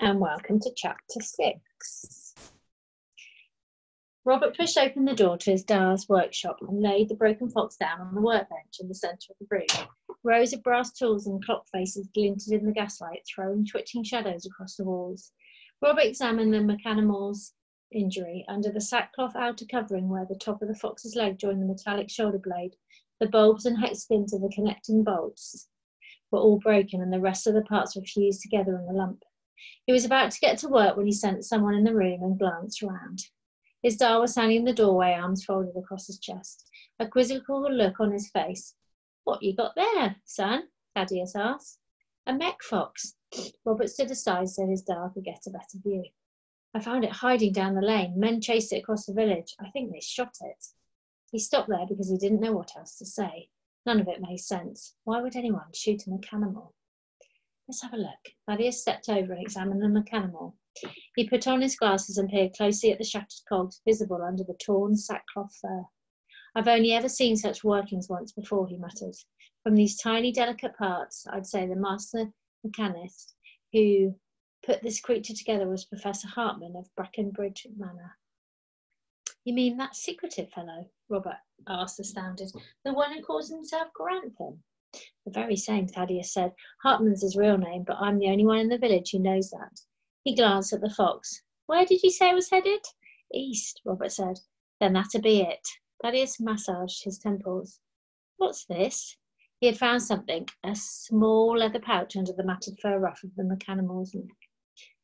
and welcome to chapter 6. Robert pushed open the door to his Da's workshop and laid the broken fox down on the workbench in the centre of the room. Rows of brass tools and clock faces glinted in the gaslight, throwing twitching shadows across the walls. Robert examined the mechanical's injury. Under the sackcloth outer covering where the top of the fox's leg joined the metallic shoulder blade, the bulbs and hexagons of the connecting bolts were all broken and the rest of the parts were fused together in a lump. He was about to get to work when he sensed someone in the room and glanced round. His Da was standing in the doorway, arms folded across his chest, a quizzical look on his face. "What you got there, son?" Thaddeus asked. "A mech fox." Robert stood aside so his Da could get a better view. "I found it hiding down the lane. Men chased it across the village. I think they shot it." He stopped there because he didn't know what else to say. None of it made sense. Why would anyone shoot a mechanical? "Let's have a look." Thaddeus stepped over and examined the mechanical. He put on his glasses and peered closely at the shattered cogs visible under the torn sackcloth fur. "I've only ever seen such workings once before," he muttered. "From these tiny, delicate parts, I'd say the master mechanist who put this creature together was Professor Hartman of Brackenbridge Manor." "You mean that secretive fellow?" Robert asked, astounded. "The one who calls himself Grantham?" "The very same," Thaddeus said. "Hartman's his real name, but I'm the only one in the village who knows that." He glanced at the fox. "Where did you say it was headed?" "East," Robert said. "Then that'll be it." Thaddeus massaged his temples. "What's this?" He had found something, a small leather pouch under the matted fur ruff of the mechanical's neck.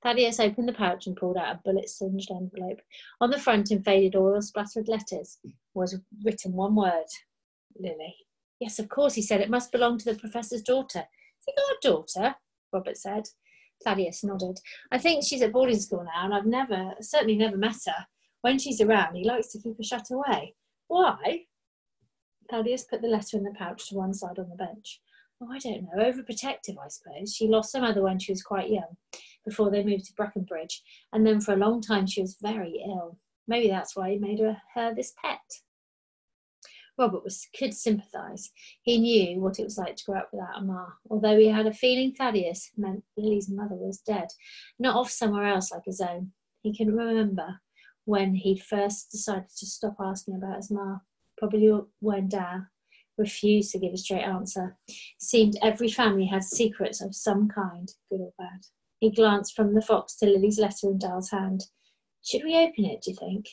Thaddeus opened the pouch and pulled out a bullet-singed envelope. On the front, in faded oil-splattered letters, was written one word: Lily. "Yes, of course," he said. "It must belong to the professor's daughter." "Has he got a daughter?" Robert said. Thaddeus nodded. "I think she's at boarding school now, and I've certainly never met her. When she's around, he likes to keep her shut away." "Why?" Thaddeus put the letter in the pouch to one side on the bench. "Oh, I don't know. Overprotective, I suppose. She lost her mother when she was quite young, before they moved to Brackenbridge, and then for a long time she was very ill. Maybe that's why he made her this pet." Robert could sympathise. He knew what it was like to grow up without a ma, although he had a feeling Thaddeus meant Lily's mother was dead, not off somewhere else like his own. He can remember when he'd first decided to stop asking about his ma, probably when Dad refused to give a straight answer. It seemed every family had secrets of some kind, good or bad. He glanced from the fox to Lily's letter in Dal's hand. "Should we open it, do you think?"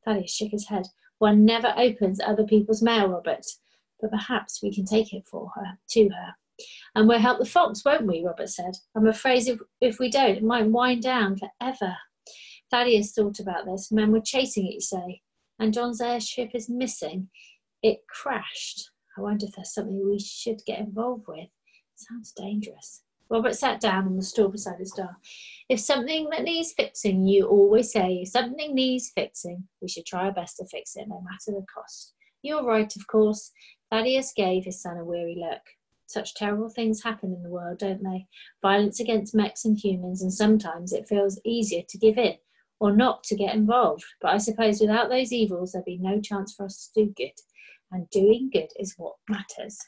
Thaddeus shook his head. "One never opens other people's mail, Robert. But perhaps we can take it to her. And we'll help the fox, won't we?" Robert said. "I'm afraid if we don't, it might wind down forever." Thaddeus thought about this. Men were chasing it, you say. And John's airship is missing. It crashed. I wonder if there's something we should get involved with. Sounds dangerous. Robert sat down on the stool beside his door. "If something that needs fixing, you always say, if something needs fixing, we should try our best to fix it, no matter the cost. You're right, of course." Thaddeus gave his son a weary look. Such terrible things happen in the world, don't they? Violence against mechs and humans, and sometimes it feels easier to give in or not to get involved. But I suppose without those evils, there'd be no chance for us to do good. And doing good is what matters,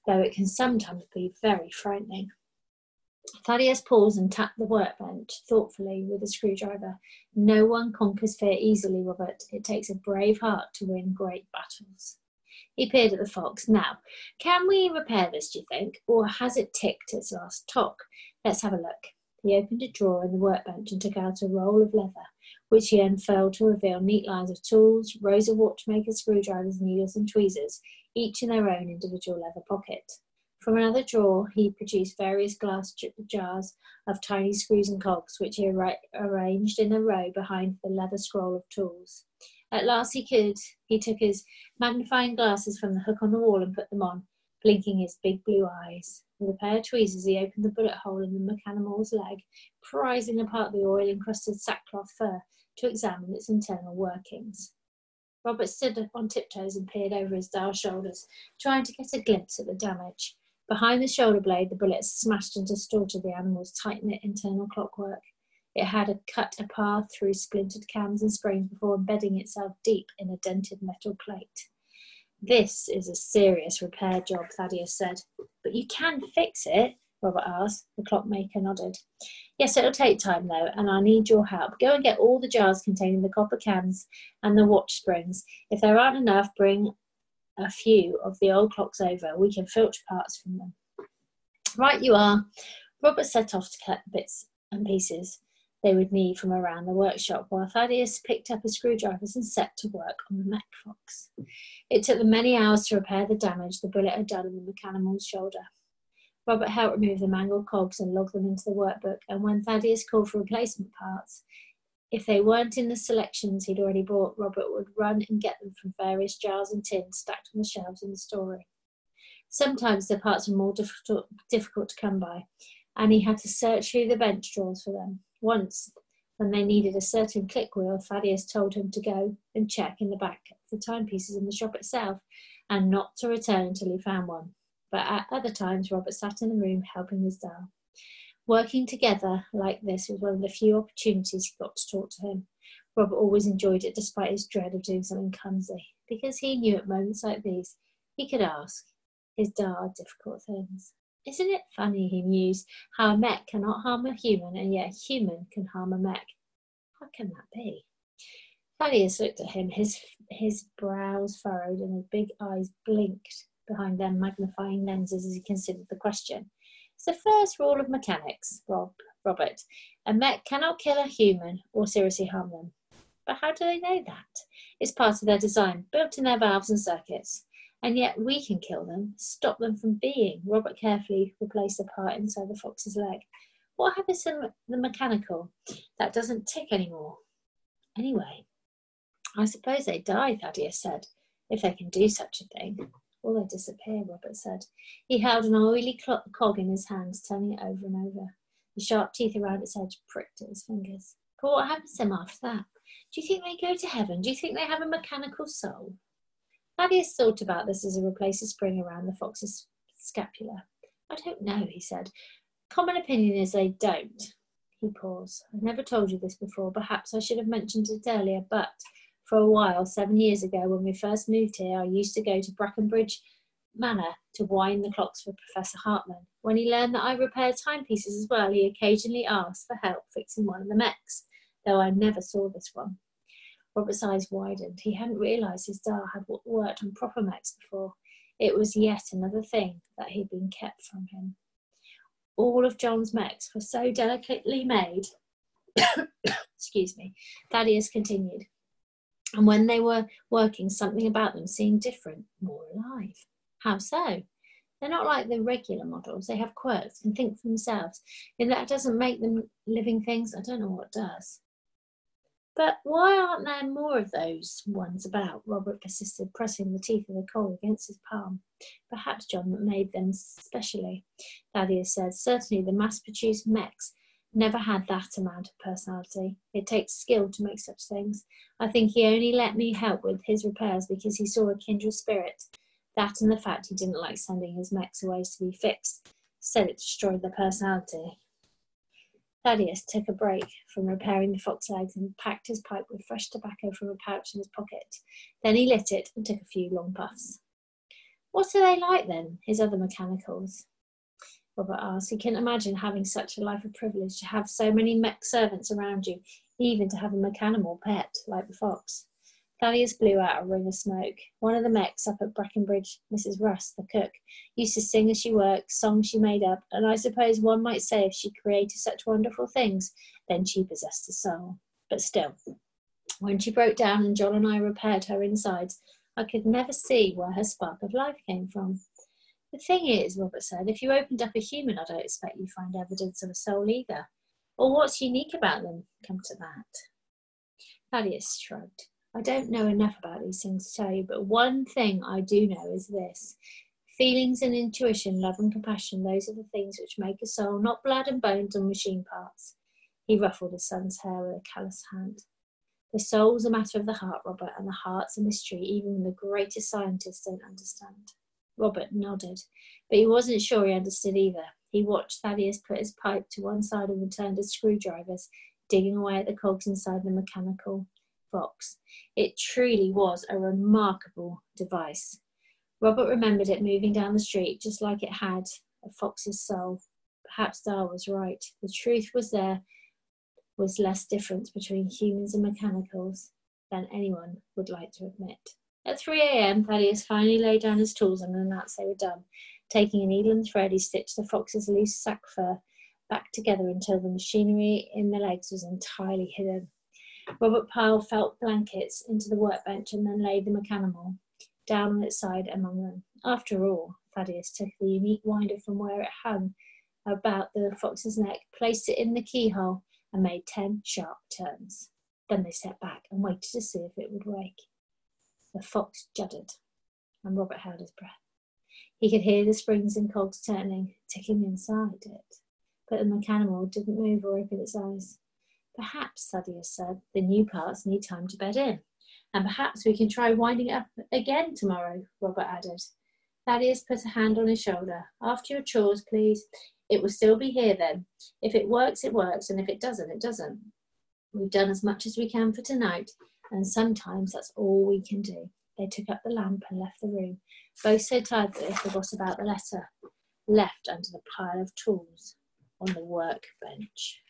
though it can sometimes be very frightening. Thaddeus paused and tapped the workbench thoughtfully with a screwdriver. "No one conquers fear easily, Robert. It takes a brave heart to win great battles." He peered at the fox. "Now, can we repair this, do you think? Or has it ticked its last tock? Let's have a look." He opened a drawer in the workbench and took out a roll of leather, which he unfurled to reveal neat lines of tools, rows of watchmakers' screwdrivers, needles and tweezers, each in their own individual leather pocket. From another drawer, he produced various glass jars of tiny screws and cogs, which he arranged in a row behind the leather scroll of tools. At last he took his magnifying glasses from the hook on the wall and put them on, blinking his big blue eyes. With a pair of tweezers, he opened the bullet hole in the mechanical's leg, prizing apart the oil-encrusted sackcloth fur to examine its internal workings. Robert stood on tiptoes and peered over his Da's shoulders, trying to get a glimpse at the damage. Behind the shoulder blade, the bullet smashed and distorted the animal's tight-knit internal clockwork. It had cut a path through splintered cams and springs before embedding itself deep in a dented metal plate. "This is a serious repair job," Thaddeus said. "But you can fix it?" Robert asked. The clockmaker nodded. Yes, it'll take time though, and I need your help. Go and get all the jars containing the copper cans and the watch springs. If there aren't enough, bring a few of the old clocks over. We can filch parts from them. Right you are. Robert set off to collect the bits and pieces they would need from around the workshop, while Thaddeus picked up his screwdrivers and set to work on the mech fox. It took them many hours to repair the damage the bullet had done in the mechanical's shoulder. Robert helped remove the mangled cogs and log them into the workbook, and when Thaddeus called for replacement parts, if they weren't in the selections he'd already bought, Robert would run and get them from various jars and tins stacked on the shelves in the storeroom. Sometimes the parts were more difficult to come by, and he had to search through the bench drawers for them. Once, when they needed a certain click wheel, Thaddeus told him to go and check in the back of the timepieces in the shop itself, and not to return until he found one. But at other times, Robert sat in the room helping his dad. Working together like this was one of the few opportunities he got to talk to him. Robert always enjoyed it despite his dread of doing something clumsy, because he knew at moments like these he could ask his dad difficult things. Isn't it funny, he mused, how a mech cannot harm a human, and yet a human can harm a mech? How can that be? Thaddeus looked at him, his brows furrowed and his big eyes blinked behind their magnifying lenses as he considered the question. It's the first rule of mechanics, Robert. A mech cannot kill a human or seriously harm them. But how do they know that? It's part of their design, built in their valves and circuits. And yet we can kill them, stop them from being. Robert carefully replaced the part inside the fox's leg. What happens to the mechanical that doesn't tick anymore? Anyway, I suppose they die, Thaddeus said, if they can do such a thing. Or they disappear, Robert said. He held an oily cog in his hands, turning it over and over. The sharp teeth around its edge pricked at his fingers. But what happens to them after that? Do you think they go to heaven? Do you think they have a mechanical soul? Thaddeus thought about this as he replaced a spring around the fox's scapula. I don't know, he said. Common opinion is they don't. He paused. I've never told you this before. Perhaps I should have mentioned it earlier, but for a while, 7 years ago, when we first moved here, I used to go to Brackenbridge Manor to wind the clocks for Professor Hartman. When he learned that I repaired timepieces as well, he occasionally asked for help fixing one of the mechs, though I never saw this one. Robert's eyes widened. He hadn't realised his dad had worked on proper mechs before. It was yet another thing that had been kept from him. All of John's mechs were so delicately made. Excuse me. Thaddeus continued. And when they were working, something about them seemed different, more alive. How so? They're not like the regular models. They have quirks and think for themselves. If that doesn't make them living things, I don't know what does. But why aren't there more of those ones about? Robert persisted, pressing the teeth of the coal against his palm. Perhaps John made them specially, Thaddeus said. Certainly the mass-produced mechs never had that amount of personality. It takes skill to make such things. I think he only let me help with his repairs because he saw a kindred spirit. That and the fact he didn't like sending his mechs away to be fixed. Said it destroyed their personality. Thaddeus took a break from repairing the fox legs and packed his pipe with fresh tobacco from a pouch in his pocket. Then he lit it and took a few long puffs. What are they like then, his other mechanicals? Robert asked. He couldn't imagine having such a life of privilege, to have so many mech servants around you, even to have a mechanical pet like the fox. Thaddeus blew out a ring of smoke. One of the mechs up at Brackenbridge, Mrs. Russ, the cook, used to sing as she worked, songs she made up, and I suppose one might say if she created such wonderful things, then she possessed a soul. But still, when she broke down and John and I repaired her insides, I could never see where her spark of life came from. The thing is, Robert said, if you opened up a human, I don't expect you'd find evidence of a soul either. Or what's unique about them, come to that? Thaddeus shrugged. I don't know enough about these things to tell you, but one thing I do know is this. Feelings and intuition, love and compassion, those are the things which make a soul, not blood and bones or machine parts. He ruffled his son's hair with a callous hand. The soul's a matter of the heart, Robert, and the heart's a mystery even the greatest scientists don't understand. Robert nodded, but he wasn't sure he understood either. He watched Thaddeus put his pipe to one side and returned his screwdrivers, digging away at the cogs inside the mechanical fox. It truly was a remarkable device. Robert remembered it moving down the street just like it had a fox's soul, Perhaps Dar was right. The truth was there was less difference between humans and mechanicals than anyone would like to admit. At 3 a.m, Thaddeus finally laid down his tools and announced they were done. Taking a needle and thread, he stitched the fox's loose sack fur back together until the machinery in the legs was entirely hidden. Robert piled felt blankets into the workbench and then laid the mechanimal down on its side among them. After all, Thaddeus took the unique winder from where it hung about the fox's neck, placed it in the keyhole, and made 10 sharp turns. Then they sat back and waited to see if it would wake. The fox juddered, and Robert held his breath. He could hear the springs and cogs turning, ticking inside it, but the mechanimal didn't move or open its eyes. Perhaps, Thaddeus said, the new parts need time to bed in, and perhaps we can try winding it up again tomorrow, Robert added. Thaddeus put a hand on his shoulder. After your chores, please. It will still be here then. If it works, it works, and if it doesn't, it doesn't. We've done as much as we can for tonight, and sometimes that's all we can do. They took up the lamp and left the room, both so tired that they forgot about the letter left under the pile of tools on the workbench.